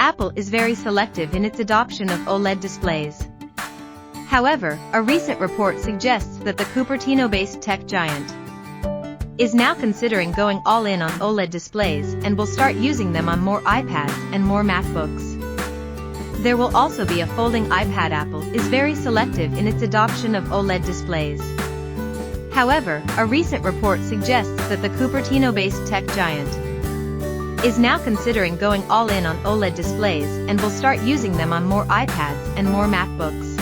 Apple is very selective in its adoption of OLED displays. However, a recent report suggests that the Cupertino-based tech giant is now considering going all in on OLED displays and will start using them on more iPads and more MacBooks. There will also be a folding iPad. Apple is very selective in its adoption of OLED displays. However, a recent report suggests that the Cupertino-based tech giant is now considering going all in on OLED displays and will start using them on more iPads and more MacBooks.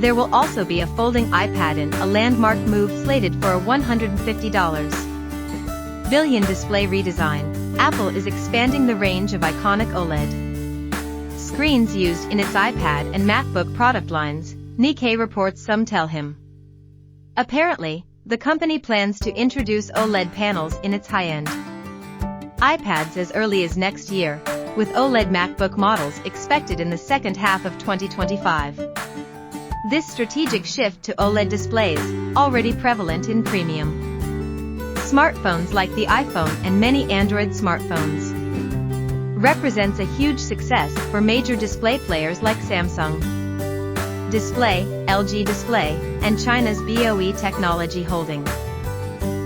There will also be a folding iPad in a landmark move slated for a $150 billion display redesign. Apple is expanding the range of iconic OLED screens used in its iPad and MacBook product lines, Nikkei reports. Some tell him. Apparently, the company plans to introduce OLED panels in its high-end iPads as early as next year, with OLED MacBook models expected in the second half of 2025. This strategic shift to OLED displays, already prevalent in premium smartphones like the iPhone and many Android smartphones, represents a huge success for major display players like Samsung Display, LG Display, and China's BOE Technology Holding.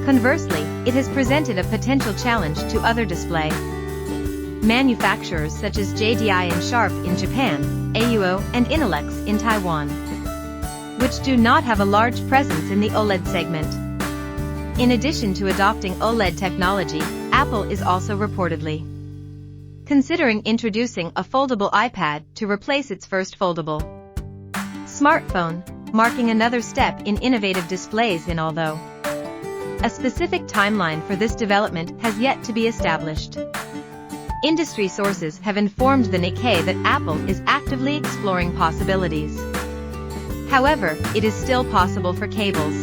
Conversely, it has presented a potential challenge to other display manufacturers such as JDI and Sharp in Japan, AUO and Innolux in Taiwan, which do not have a large presence in the OLED segment. In addition to adopting OLED technology, Apple is also reportedly considering introducing a foldable iPad to replace its first foldable smartphone, marking another step in innovative displays. Although a specific timeline for this development has yet to be established, industry sources have informed the Nikkei that Apple is actively exploring possibilities. However, it is still possible for cables